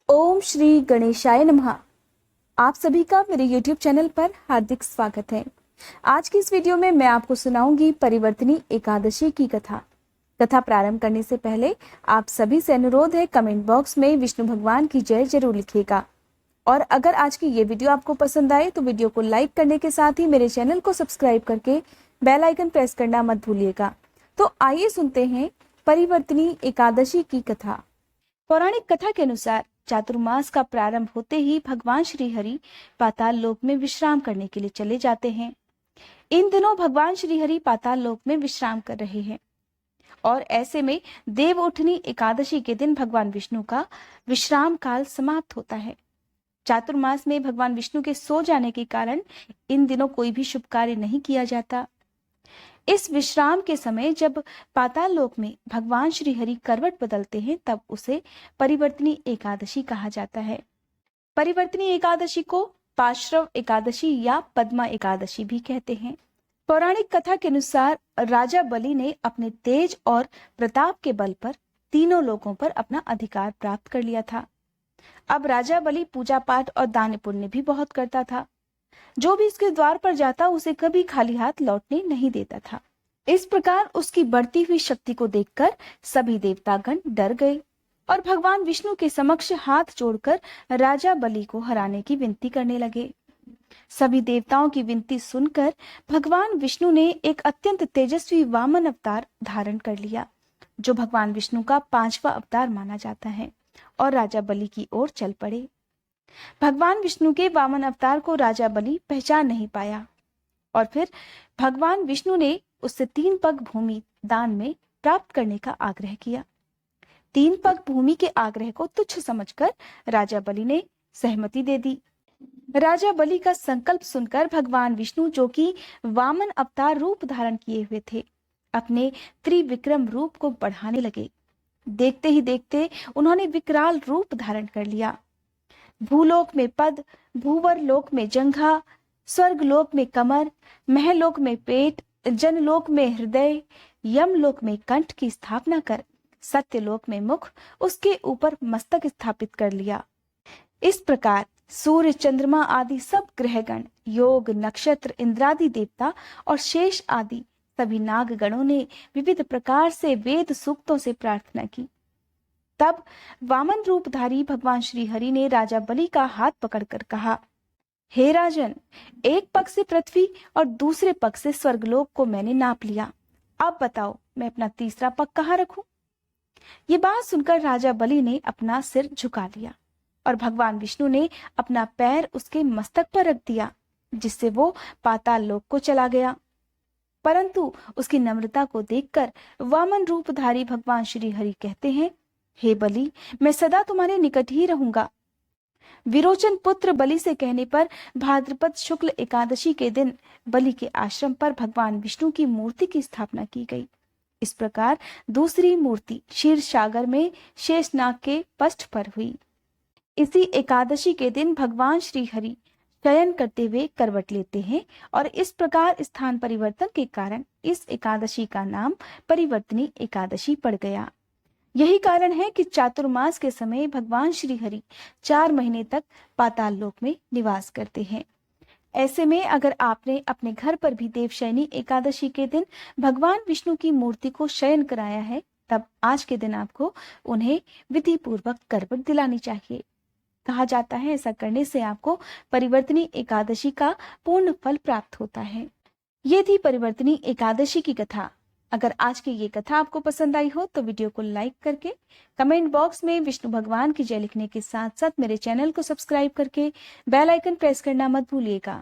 ओम श्री गणेशाय नमः। आप सभी का मेरे YouTube चैनल पर हार्दिक स्वागत है। आज की इस वीडियो में मैं आपको सुनाऊंगी परिवर्तनी एकादशी की कथा। कथा प्रारंभ करने से पहले आप सभी से अनुरोध है, कमेंट बॉक्स में विष्णु भगवान की जय जरूर लिखिएगा। और अगर आज की ये वीडियो आपको पसंद आए तो वीडियो को लाइक करने के साथ ही मेरे चैनल को सब्सक्राइब करके बेल आइकन प्रेस करना मत भूलिएगा। तो आइए सुनते हैं परिवर्तनी एकादशी की कथा। पौराणिक कथा के अनुसार चातुर्मास का प्रारंभ होते ही भगवान श्री हरि पाताल लोक में विश्राम करने के लिए चले जाते हैं। इन दिनों भगवान श्री हरि पाताल लोक में विश्राम कर रहे हैं और ऐसे में देवउठनी एकादशी के दिन भगवान विष्णु का विश्राम काल समाप्त होता है। चातुर्मास में भगवान विष्णु के सो जाने के कारण इन दिनों कोई भी शुभ कार्य नहीं किया जाता। इस विश्राम के समय जब पाताल लोक में भगवान श्री हरि करवट बदलते हैं तब उसे परिवर्तनी एकादशी कहा जाता है। परिवर्तनी एकादशी को पार्श्व एकादशी या पद्मा एकादशी भी कहते हैं। पौराणिक कथा के अनुसार राजा बलि ने अपने तेज और प्रताप के बल पर तीनों लोकों पर अपना अधिकार प्राप्त कर लिया था। अब राजा बलि पूजा पाठ और दान पुण्य भी बहुत करता था। जो भी इसके द्वार पर जाता उसे कभी खाली हाथ लौटने नहीं देता था। इस प्रकार उसकी बढ़ती हुई शक्ति को देखकर सभी देवतागण डर गए और भगवान विष्णु के समक्ष हाथ जोड़कर राजा बलि को हराने की विनती करने लगे। सभी देवताओं की विनती सुनकर भगवान विष्णु ने एक अत्यंत तेजस्वी वामन अवतार धारण कर लिया, जो भगवान विष्णु का 5वां अवतार माना जाता है, और राजा बलि की ओर चल पड़े। भगवान विष्णु के वामन अवतार को राजा बलि पहचान नहीं पाया और फिर भगवान विष्णु ने उससे 3 पग भूमि दान में प्राप्त करने का आग्रह किया। 3 पग भूमि के आग्रह को तुच्छ समझकर राजा बलि ने सहमति दे दी। राजा बलि का संकल्प सुनकर भगवान विष्णु, जो कि वामन अवतार रूप धारण किए हुए थे, अपने त्रिविक्रम रूप को बढ़ाने लगे। देखते ही देखते उन्होंने विकराल रूप धारण कर लिया। भूलोक में पद, भूवर लोक में जंघा, स्वर्ग लोक में कमर, महलोक में पेट, जनलोक में हृदय, यमलोक में कंठ की स्थापना कर सत्यलोक में मुख, उसके ऊपर मस्तक स्थापित कर लिया। इस प्रकार सूर्य, चंद्रमा आदि सब ग्रहगण, योग, नक्षत्र, इंद्रादि देवता और शेष आदि सभी नागगणों ने विविध प्रकार से वेद सूक्तों से प्रार्थना की। तब वामन रूपधारी भगवान श्री हरि ने राजा बलि का हाथ पकड़कर कहा, हे राजन, एक पग से पृथ्वी और दूसरे पग से स्वर्गलोक को मैंने नाप लिया। अब बताओ मैं अपना तीसरा पग कहाँ रखूं? ये बात सुनकर राजा बलि ने अपना सिर झुका लिया और भगवान विष्णु ने अपना पैर उसके मस्तक पर रख दिया, जिससे वो पाताल लोक को चला गया। परंतु उसकी नम्रता को देखकर वामन रूपधारी भगवान श्री हरि कहते हैं, हे बलि, मैं सदा तुम्हारे निकट ही रहूंगा। विरोचन पुत्र बलि से कहने पर भाद्रपद शुक्ल एकादशी के दिन बलि के आश्रम पर भगवान विष्णु की मूर्ति की स्थापना की गई। इस प्रकार दूसरी मूर्ति क्षीर सागर में शेषनाग के पष्ठ पर हुई। इसी एकादशी के दिन भगवान श्री हरि शयन करते हुए करवट लेते हैं और इस प्रकार स्थान परिवर्तन के कारण इस एकादशी का नाम परिवर्तनी एकादशी पड़ गया। यही कारण है कि चातुर्मास के समय भगवान श्री हरि 4 महीने तक पाताल लोक में निवास करते हैं। ऐसे में अगर आपने अपने घर पर भी देवशयनी एकादशी के दिन भगवान विष्णु की मूर्ति को शयन कराया है, तब आज के दिन आपको उन्हें विधि पूर्वक करवट दिलानी चाहिए। कहा जाता है ऐसा करने से आपको परिवर्तनी एकादशी का पूर्ण फल प्राप्त होता है। ये थी परिवर्तनी एकादशी की कथा। अगर आज की ये कथा आपको पसंद आई हो तो वीडियो को लाइक करके कमेंट बॉक्स में विष्णु भगवान की जय लिखने के साथ साथ मेरे चैनल को सब्सक्राइब करके बेल आइकन प्रेस करना मत भूलिएगा।